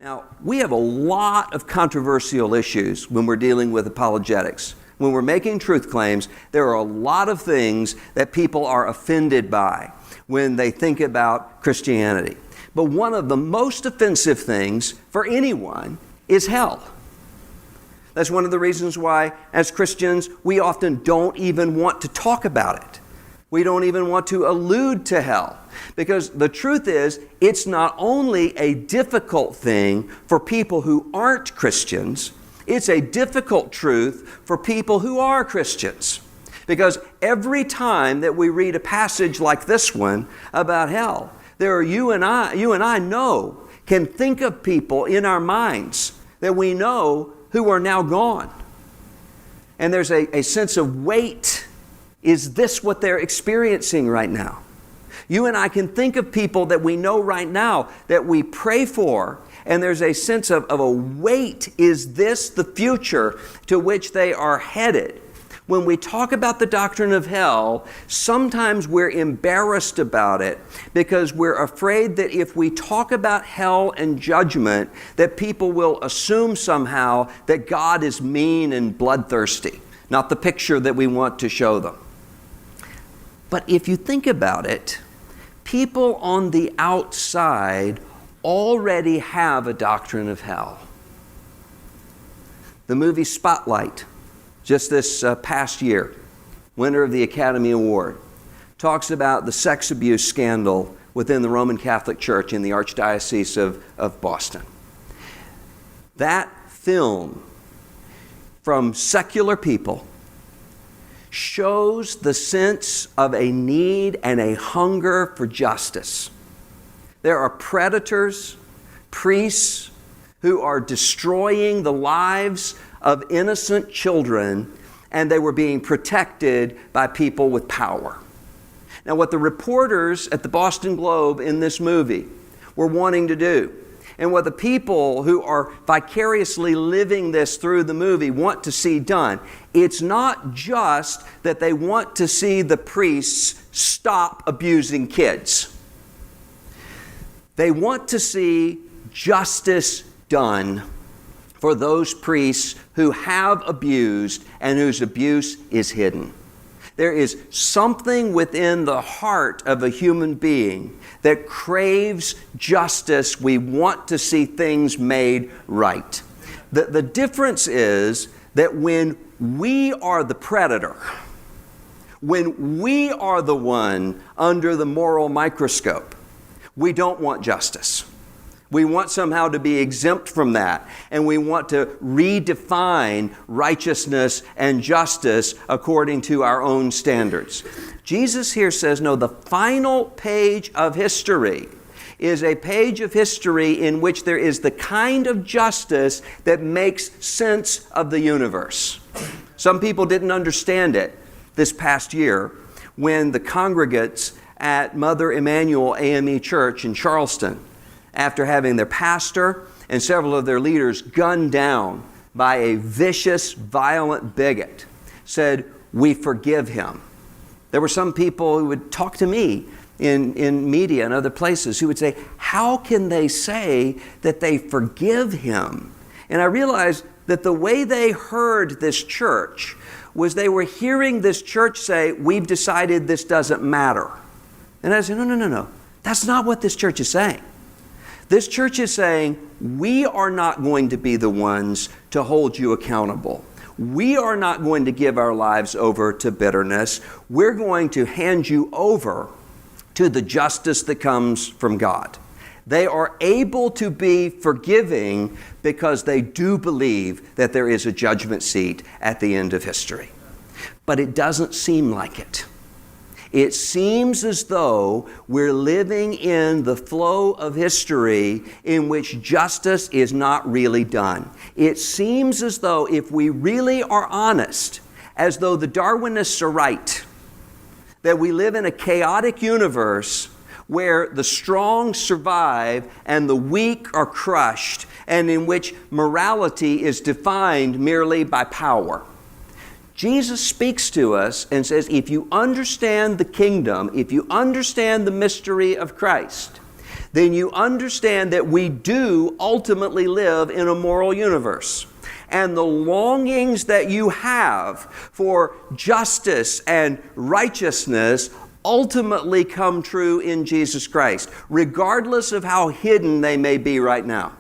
Now, we have a lot of controversial issues when we're dealing with apologetics. When we're making truth claims, there are a lot of things that people are offended by when they think about Christianity. But one of the most offensive things for anyone is hell. That's one of the reasons why, as Christians, we often don't even want to talk about it. We don't even want to allude to hell. Because the truth is, it's not only a difficult thing for people who aren't Christians, it's a difficult truth for people who are Christians. Because every time that we read a passage like this one about hell, there are you and I know, can think of people in our minds that we know who are now gone. And there's a sense of weight. Is this what they're experiencing right now? You and I can think of people that we know right now that we pray for, and there's a sense of a weight. Is this the future to which they are headed? When we talk about the doctrine of hell, sometimes we're embarrassed about it because we're afraid that if we talk about hell and judgment, that people will assume somehow that God is mean and bloodthirsty, not the picture that we want to show them. But if you think about it, people on the outside already have a doctrine of hell. The movie Spotlight, just this past year, winner of the Academy Award, talks about the sex abuse scandal within the Roman Catholic Church in the Archdiocese of Boston. That film, from secular people, shows the sense of a need and a hunger for justice. There are predators, priests, who are destroying the lives of innocent children, and they were being protected by people with power. Now, what the reporters at the Boston Globe in this movie were wanting to do, and what the people who are vicariously living this through the movie want to see done, it's not just that they want to see the priests stop abusing kids. They want to see justice done for those priests who have abused and whose abuse is hidden. There is something within the heart of a human being that craves justice. We want to see things made right. The difference is that when we are the predator, when we are the one under the moral microscope, we don't want justice. We want somehow to be exempt from that, and we want to redefine righteousness and justice according to our own standards. Jesus here says, no, the final page of history is a page of history in which there is the kind of justice that makes sense of the universe. Some people didn't understand it this past year when the congregates at Mother Emanuel AME Church in Charleston, after having their pastor and several of their leaders gunned down by a vicious, violent bigot, said, "We forgive him." There were some people who would talk to me in media and other places who would say, how can they say that they forgive him? And I realized that the way they heard this church was they were hearing this church say, we've decided this doesn't matter. And I said, no. That's not what this church is saying. This church is saying, we are not going to be the ones to hold you accountable. We are not going to give our lives over to bitterness. We're going to hand you over to the justice that comes from God. They are able to be forgiving because they do believe that there is a judgment seat at the end of history. But it doesn't seem like it. It seems as though we're living in the flow of history in which justice is not really done. It seems as though, if we really are honest, as though the Darwinists are right, that we live in a chaotic universe where the strong survive and the weak are crushed, and in which morality is defined merely by power. Jesus speaks to us and says, if you understand the kingdom, if you understand the mystery of Christ, then you understand that we do ultimately live in a moral universe. And the longings that you have for justice and righteousness ultimately come true in Jesus Christ, regardless of how hidden they may be right now.